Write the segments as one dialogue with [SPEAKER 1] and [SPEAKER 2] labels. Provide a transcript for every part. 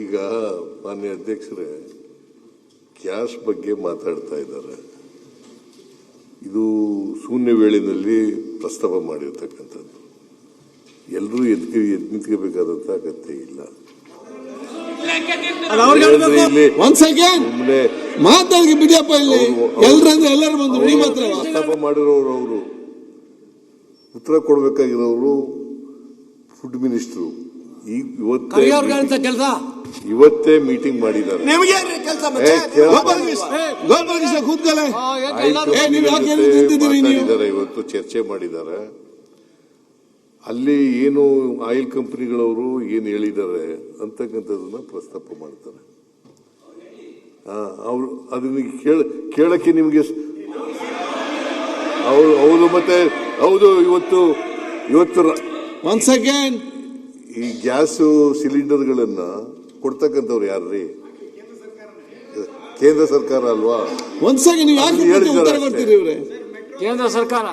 [SPEAKER 1] ಈಗ ಮಾನ್ಯ ಅಧ್ಯಕ್ಷರೇ, ಕ್ಯಾಶ್ ಬಗ್ಗೆ ಮಾತಾಡ್ತಾ ಇದ್ದಾರೆ. ಇದು ಶೂನ್ಯ ವೇಳೆಯಲ್ಲಿ ಪ್ರಸ್ತಾಪ ಮಾಡಿರ್ತಕ್ಕಂಥದ್ದು. ಎಲ್ಲರೂ ನಿಂತ್ಕೋಬೇಕಾದಂತ ಅಗತ್ಯ ಇಲ್ಲ. ಪ್ರಸ್ತಾಪ ಮಾಡಿರೋರು ಅವರು, ಉತ್ತರ ಕೊಡಬೇಕಾಗಿರೋರು ಫುಡ್ ಮಿನಿಸ್ಟರ್. ಇವತ್ತೇ ಮೀಟಿಂಗ್ ಮಾಡಿದ್ದಾರೆ. ಇವತ್ತು ಚರ್ಚೆ ಮಾಡಿದ್ದಾರೆ. ಅಲ್ಲಿ ಏನು ಆಯಿಲ್ ಕಂಪನಿಗಳವರು ಏನು ಹೇಳಿದ್ದಾರೆ ಅಂತಕ್ಕಂಥದನ್ನ ಪ್ರಸ್ತಾಪ ಮಾಡ್ತಾರೆ. ಅವರು ಅದನ್ನ ಕೇಳಕ್ಕೆ ನಿಮ್ಗೆ ಹೌದು. ಮತ್ತೆ ಹೌದು, ಇವತ್ತು
[SPEAKER 2] ಒನ್ ಸೆಕೆಂಡ್,
[SPEAKER 1] ಈ ಗ್ಯಾಸ್ ಸಿಲಿಂಡರ್ಗಳನ್ನ ಕೊಡ್ತಕ್ಕಂಥವ್ರು ಯಾರ್ರೀ? ಕೇಂದ್ರ ಸರ್ಕಾರ ಅಲ್ವಾ?
[SPEAKER 2] ಒಂದ್ ಸೆಕೆಂಡ್, ಹೇಳಿದ್ದಾರೆ
[SPEAKER 3] ಕೇಂದ್ರ ಸರ್ಕಾರ.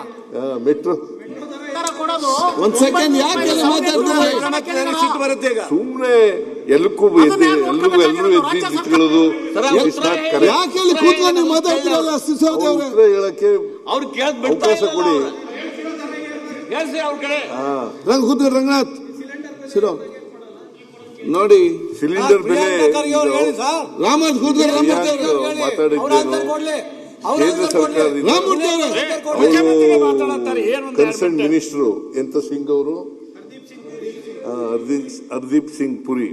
[SPEAKER 1] ಮೆಟ್ರೋ ಸುಮ್ಮನೆ ಎಲ್ಲಕ್ಕೂ ನಿಂತ್ಕೊಳ್ಳೋದು ಹೇಳಕ್ಕೆ ಅವಕಾಶ ಕೊಡಿ.
[SPEAKER 2] ರಂಗನಾಥ್ ನೋಡಿ,
[SPEAKER 1] ಸಿಲಿಂಡರ್ ಬೆಲೆ
[SPEAKER 2] ರಾಮನಾಥ್
[SPEAKER 1] ಮಾತಾಡಿದ್ದೇನೆ. ಕೇಂದ್ರ ಸರ್ಕಾರದಿಂದ ಕನ್ಸರ್ನ್ ಮಿನಿಸ್ಟರ್ ಎಂತ ಸಿಂಗ್ ಅವರು, ಹರ್ದೀಪ್ ಸಿಂಗ್ ಪುರಿ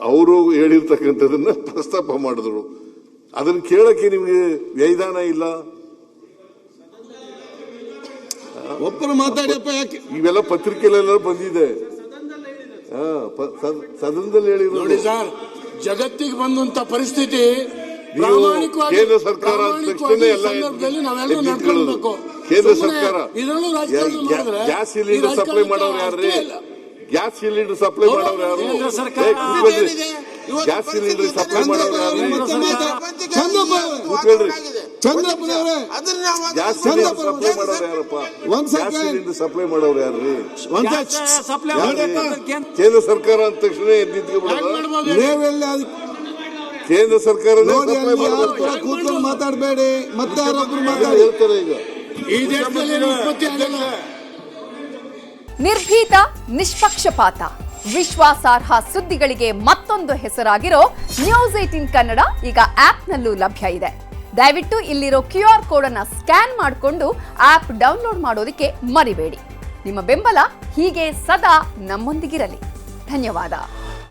[SPEAKER 1] ಅವರು ಹೇಳಿರ್ತಕ್ಕಂಥದನ್ನ ಪ್ರಸ್ತಾಪ ಮಾಡಿದ್ರು. ಅದನ್ನ ಕೇಳಕ್ಕೆ ನಿಮ್ಗೆ ವ್ಯೈಧಾನ ಇಲ್ಲ.
[SPEAKER 2] ಒಬ್ಬರು ಮಾತಾಡಿಯಪ್ಪ, ಯಾಕೆ
[SPEAKER 1] ಇವೆಲ್ಲ ಪತ್ರಿಕೆಲೆಲ್ಲ ಬಂದಿದೆ. ಸದನದಲ್ಲಿ ಹೇಳಿದ್ರು
[SPEAKER 4] ನೋಡಿ ಸರ್, ಜಗತ್ತಿಗೆ ಬಂದಂತ ಪರಿಸ್ಥಿತಿ
[SPEAKER 1] ಕೇಂದ್ರ ಸರ್ಕಾರ ಕೇಂದ್ರ ಸರ್ಕಾರ ಗ್ಯಾಸ್ ಸಿಲಿಂಡರ್ ಸಪ್ಲೈ ಮಾಡೋರು ಯಾರ್ರಿ? ಗ್ಯಾಸ್ ಸಿಲಿಂಡರ್ ಸಪ್ಲೈ ಮಾಡೋರು ಯಾರು? ಗ್ಯಾಸ್ ಸಿಲಿಂಡರ್ ಸಪ್ಲೈ ಮಾಡೋರು ಯಾರು?
[SPEAKER 2] ಚಂದ್ರಪ್ಪನವರೇ,
[SPEAKER 1] ಗ್ಯಾಸ್ ಸಿಲಿಂಡರ್ ಸಪ್ಲೈ ಮಾಡೋರು ಯಾರಪ್ಪ? ಗ್ಯಾಸ್ ಸಿಲಿಂಡರ್ ಸಪ್ಲೈ ಮಾಡೋರು ಯಾರ್ರಿ? ಕೇಂದ್ರ ಸರ್ಕಾರ ಅಂದ ತಕ್ಷಣ ನಿಂತ್ಕೊಬಿಡೋದು. ಕೇಂದ್ರ ಸರ್ಕಾರ
[SPEAKER 2] ಕೂತ್ಕೊಂಡು ಮಾತಾಡಬೇಡಿ, ಮತ್ತೆ
[SPEAKER 1] ಹೇಳ್ತಾರೆ. ಈಗ
[SPEAKER 4] ಈ ದೇಶದಲ್ಲಿ
[SPEAKER 5] ನಿರ್ಭೀತ, ನಿಷ್ಪಕ್ಷಪಾತ, ವಿಶ್ವಾಸಾರ್ಹ ಸುದ್ದಿಗಳಿಗೆ ಮತ್ತೊಂದು ಹೆಸರಾಗಿರೋ ನ್ಯೂಸ್18 ಕನ್ನಡ ಈಗ ಆಪ್ನಲ್ಲೂ ಲಭ್ಯ ಇದೆ. ದಯವಿಟ್ಟು ಇಲ್ಲಿರೋ QR ಕೋಡ್ ಅನ್ನು ಸ್ಕ್ಯಾನ್ ಮಾಡಿಕೊಂಡು ಆಪ್ ಡೌನ್ಲೋಡ್ ಮಾಡೋದಕ್ಕೆ ಮರಿಬೇಡಿ. ನಿಮ್ಮ ಬೆಂಬಲ ಹೀಗೆ ಸದಾ ನಮ್ಮೊಂದಿಗಿರಲಿ. ಧನ್ಯವಾದ.